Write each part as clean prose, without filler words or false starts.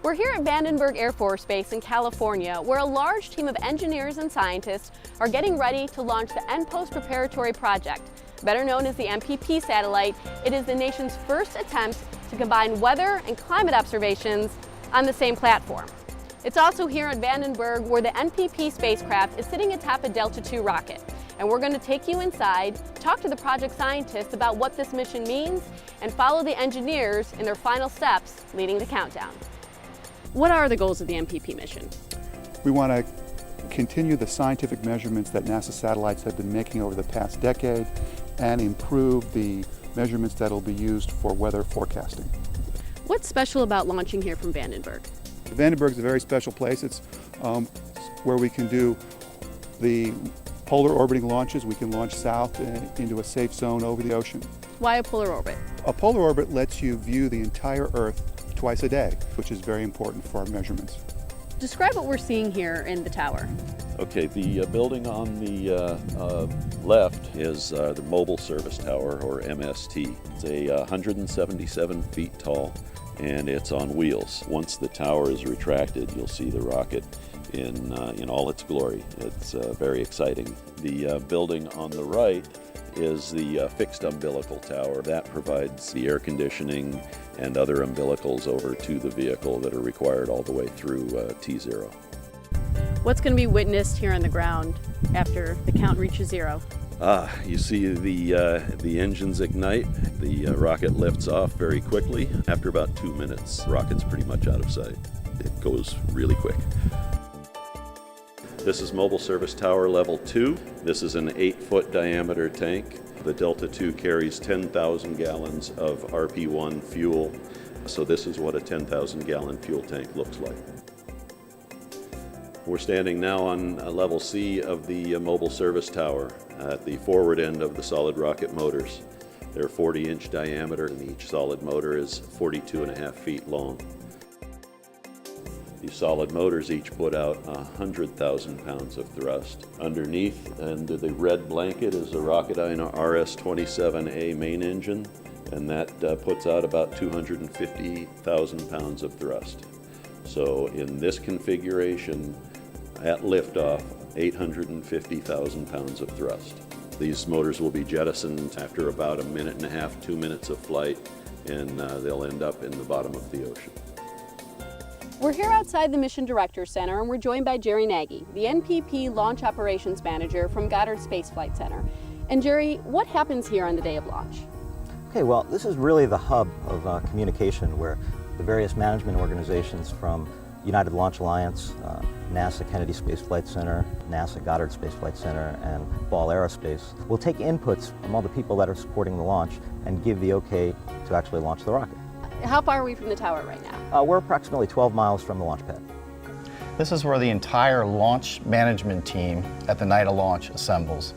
We're here at Vandenberg Air Force Base in California, where a large team of engineers and scientists are getting ready to launch the NPPP Preparatory Project. Better known as the NPP Satellite, it is the nation's first attempt to combine weather and climate observations on the same platform. It's also here at Vandenberg where the NPP spacecraft is sitting atop a Delta II rocket. And we're going to take you inside, talk to the project scientists about what this mission means, and follow the engineers in their final steps leading the countdown. What are the goals of the NPP mission? We want to continue the scientific measurements that NASA satellites have been making over the past decade and improve the measurements that will be used for weather forecasting. What's special about launching here from Vandenberg? Vandenberg is a very special place. It's where we can do the polar orbiting launches. We can launch south into a safe zone over the ocean. Why a polar orbit? A polar orbit lets you view the entire Earth twice a day, which is very important for our measurements. Describe what we're seeing here in the tower. Okay, the building on the left is the Mobile Service Tower, or MST. It's a 177 feet tall, and it's on wheels. Once the tower is retracted, you'll see the rocket in all its glory. It's very exciting. The building on the right is the fixed umbilical tower. That provides the air conditioning and other umbilicals over to the vehicle that are required all the way through T0. What's going to be witnessed here on the ground after the count reaches zero? You see the engines ignite, the rocket lifts off very quickly. After about 2 minutes, the rocket's pretty much out of sight. It goes really quick. This is Mobile Service Tower Level 2. This is an 8-foot diameter tank. The Delta II carries 10,000 gallons of RP1 fuel. So this is what a 10,000 gallon fuel tank looks like. We're standing now on level C of the Mobile Service Tower at the forward end of the solid rocket motors. They're 40-inch diameter, and each solid motor is 42.5 feet long. These solid motors each put out 100,000 pounds of thrust. Underneath, under the red blanket, is a Rocketdyne RS-27A main engine, and that puts out about 250,000 pounds of thrust. So in this configuration, at liftoff, 850,000 pounds of thrust. These motors will be jettisoned after about 1.5 minutes, 2 minutes of flight, and they'll end up in the bottom of the ocean. We're here outside the Mission Director Center, and we're joined by Jerry Nagy, the NPP Launch Operations Manager from Goddard Space Flight Center. And Jerry, what happens here on the day of launch? Okay, well, this is really the hub of communication where the various management organizations from United Launch Alliance, NASA Kennedy Space Flight Center, NASA Goddard Space Flight Center, and Ball Aerospace will take inputs from all the people that are supporting the launch and give the okay to actually launch the rocket. How far are we from the tower right now? We're approximately 12 miles from the launch pad. This is where the entire launch management team at the night of launch assembles.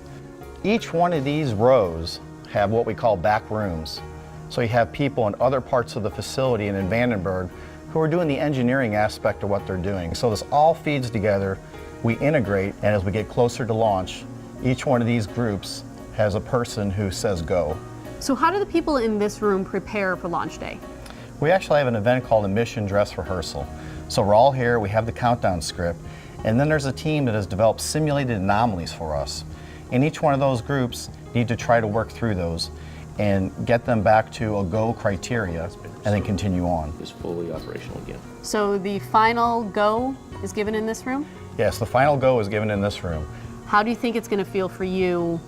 Each one of these rows have what we call back rooms. So you have people in other parts of the facility and in Vandenberg who are doing the engineering aspect of what they're doing. So this all feeds together, we integrate, and as we get closer to launch, each one of these groups has a person who says go. So how do the people in this room prepare for launch day? We actually have an event called a mission dress rehearsal. So we're all here, we have the countdown script, and then there's a team that has developed simulated anomalies for us. And each one of those groups need to try to work through those and get them back to a go criteria and then continue on. Is fully operational again. So the final go is given in this room? Yes, the final go is given in this room. How do you think it's going to feel for you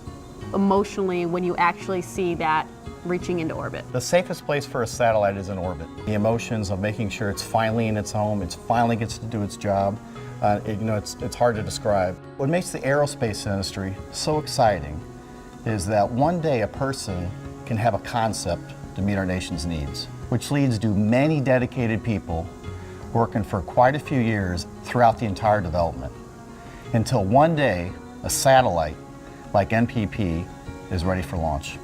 emotionally when you actually see that reaching into orbit? The safest place for a satellite is in orbit. The emotions of making sure it's finally in its home, it finally gets to do its job, it's hard to describe. What makes the aerospace industry so exciting is that one day a person can have a concept to meet our nation's needs, which leads to many dedicated people working for quite a few years throughout the entire development, until one day a satellite like NPP is ready for launch.